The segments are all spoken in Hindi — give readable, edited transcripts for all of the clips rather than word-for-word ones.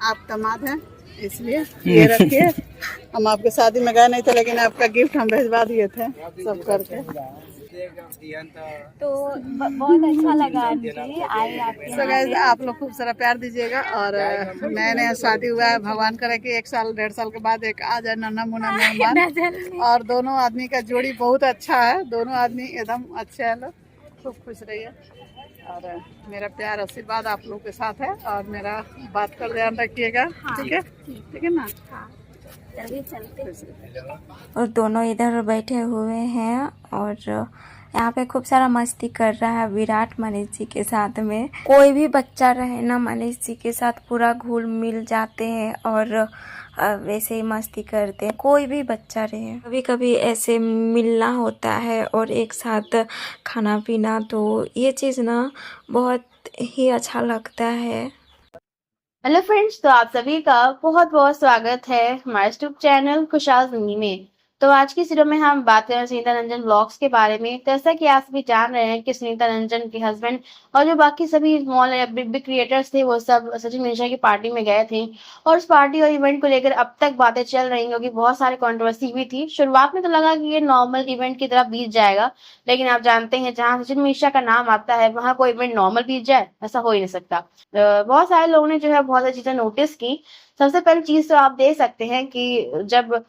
आप दामाद हैं इसलिए ये रखिए। हम आपके शादी में गए नहीं थे, लेकिन आपका गिफ्ट हम भिजवा दिए थे सब करके। तो बहुत अच्छा लगा आंटी, आए आपके सो गाइस, आप लोग खूब सारा प्यार दीजिएगा। और नया नया शादी हुआ है, भगवान करे कि 1 साल 1.5 साल के बाद एक आ जाए नन्हा मुन्ना मेहमान। और दोनों आदमी का जोड़ी बहुत अच्छा है, दोनों आदमी एकदम अच्छे हैं लोग। खूब खुश रहिए और मेरा प्यार आशीर्वाद आप लोग के साथ है। और मेरा बात का ध्यान रखिएगा। ठीक है, ठीक है ना। चलिए चलते। और दोनों इधर बैठे हुए हैं और यहाँ पे खूब सारा मस्ती कर रहा है विराट मनीष जी के साथ में। कोई भी बच्चा रहे ना, मनीष जी के साथ पूरा घुल मिल जाते हैं और वैसे ही मस्ती करते हैं। कोई भी बच्चा रहे, कभी कभी ऐसे मिलना होता है और एक साथ खाना पीना, तो ये चीज़ ना बहुत ही अच्छा लगता है। हेलो फ्रेंड्स, तो आप सभी का बहुत बहुत स्वागत है हमारे यूट्यूब चैनल खुशहाल जिंदगी में। तो आज की इस वीडियो में हम बात करें सुनीता रंजन ब्लॉग्स के बारे में। तो जैसा कि आप सभी जान रहे हैं कि सुनीता रंजन के हस्बैंड और जो बाकी सभी स्मॉल या बिग बिग क्रिएटर्स थे वो सब सचिन मिश्रा की पार्टी में गए थे। और उस पार्टी और इवेंट को लेकर अब तक बातें चल रही हैं, क्योंकि बहुत सारे कंट्रोवर्सी भी थी। शुरुआत में तो लगा कि ये नॉर्मल इवेंट की तरह बीत जाएगा, लेकिन आप जानते हैं जहाँ सचिन मिश्रा का नाम आता है वहाँ कोई इवेंट नॉर्मल बीत जाए, ऐसा हो ही नहीं सकता। बहुत सारे लोगों ने जो है बहुत सारी चीजें नोटिस की। सबसे पहली चीज तो आप देख सकते हैं कि जब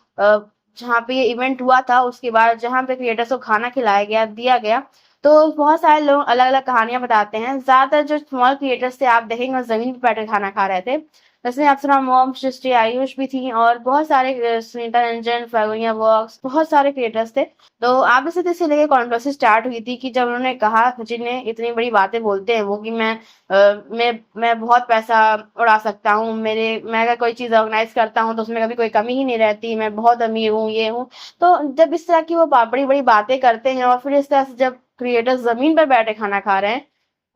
जहाँ पे ये इवेंट हुआ था उसके बाद जहाँ पे क्रिएटर्स को खाना खिलाया गया दिया गया, तो बहुत सारे लोग अलग अलग कहानियां बताते हैं। ज्यादातर जो स्मॉल क्रिएटर्स थे आप देखेंगे जमीन पर बैठकर खाना खा रहे थे। जैसे अप्सरा मॉम, सृष्टि, आयुष भी थी और बहुत सारे सुनीता रंजन, फागुनिया वॉक्स, बहुत सारे क्रिएटर्स थे। तो आप इसे से लेकर कॉन्ट्रोवर्सी स्टार्ट हुई थी कि जब उन्होंने कहा, सचिन ने इतनी बड़ी बातें बोलते हैं वो कि मैं बहुत पैसा उड़ा सकता हूँ, मैं अगर कोई चीज ऑर्गेनाइज करता हूँ तो उसमें कभी कोई कमी ही नहीं रहती, मैं बहुत अमीर हूँ, ये हूँ। तो जब इस तरह की वो बड़ी बड़ी बातें करते हैं और फिर इस तरह से जब क्रिएटर्स जमीन पर बैठे खाना खा रहे हैं,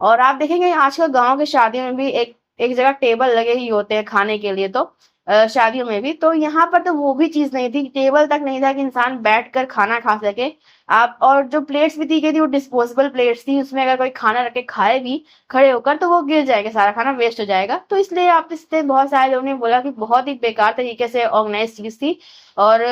और आप देखेंगे आजकल गाँव की शादियों में भी एक एक जगह टेबल लगे ही होते हैं खाने के लिए, तो शादियों में भी, तो यहाँ पर तो वो भी चीज नहीं थी, टेबल तक नहीं था कि इंसान बैठकर खाना खा सके। आप और जो प्लेट्स भी दी गई थी वो डिस्पोजेबल प्लेट्स थी, उसमें अगर कोई खाना रख के खाए भी खड़े होकर तो वो गिर जाएगा, सारा खाना वेस्ट हो जाएगा। तो इसलिए आप इससे बहुत सारे लोगों ने बोला कि बहुत ही बेकार तरीके से ऑर्गेनाइज चीज थी और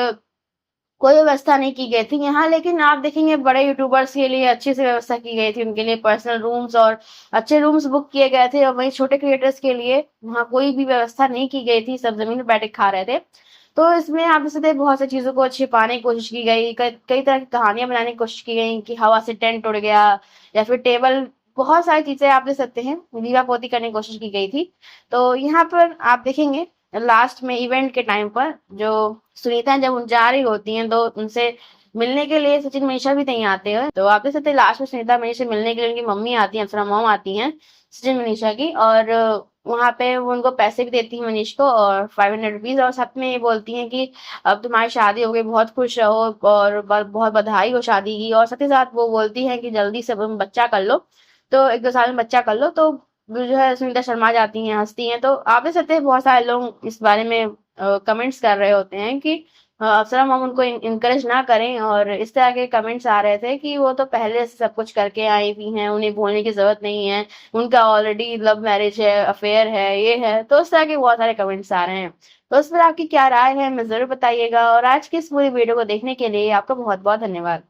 कोई व्यवस्था नहीं की गई थी यहाँ। लेकिन आप देखेंगे बड़े यूट्यूबर्स के लिए अच्छी से व्यवस्था की गई थी, उनके लिए पर्सनल रूम्स और अच्छे रूम्स बुक किए गए थे। और वहीं छोटे क्रिएटर्स के लिए वहाँ कोई भी व्यवस्था नहीं की गई थी, सब जमीन पर बैठ के खा रहे थे। तो इसमें आप जैसे बहुत सी चीजों को छिपाने की कोशिश की गई, कई तरह की कहानियां बनाने की कोशिश की गई कि हवा से टेंट उड़ गया या फिर टेबल, बहुत सारी चीजें आप देख सकते हैं लीलापोती करने की कोशिश की गई थी। तो यहाँ पर आप देखेंगे लास्ट में इवेंट के टाइम पर जो सुनीता जब जा रही होती हैं तो उनसे मिलने के लिए सचिन मिश्रा भी नहीं आते हैं। तो आप देख सकते हैं लास्ट में सुनीता मनीष से मिलने के लिए उनकी मम्मी आती है, अप्सरा मॉम आती हैं सचिन मनीषा की, और वहां पे वो उनको पैसे भी देती है मनीष को और 500 रुपीज, और साथ में ये बोलती हैं कि अब तुम्हारी शादी हो गई, बहुत खुश रहो और बहुत बधाई हो शादी की। और साथ ही साथ वो बोलती है कि जल्दी से बच्चा कर लो, तो 1-2 साल में बच्चा कर लो। तो जो है सुनीता शर्मा जाती हैं, हंसती हैं। तो आप देख सकते हैं बहुत सारे लोग इस बारे में कमेंट्स कर रहे होते हैं कि अप्सरा मॉम उनको इनकरेज ना करें, और इस तरह के कमेंट्स आ रहे थे कि वो तो पहले से सब कुछ करके आई हुई हैं, उन्हें बोलने की जरूरत नहीं है, उनका ऑलरेडी लव मैरिज है, अफेयर है, ये है। तो इस तरह के बहुत सारे कमेंट्स आ रहे हैं। तो इस पर आपकी क्या राय है हमें जरूर बताइएगा। और आज की इस पूरी वीडियो को देखने के लिए आपका बहुत बहुत धन्यवाद।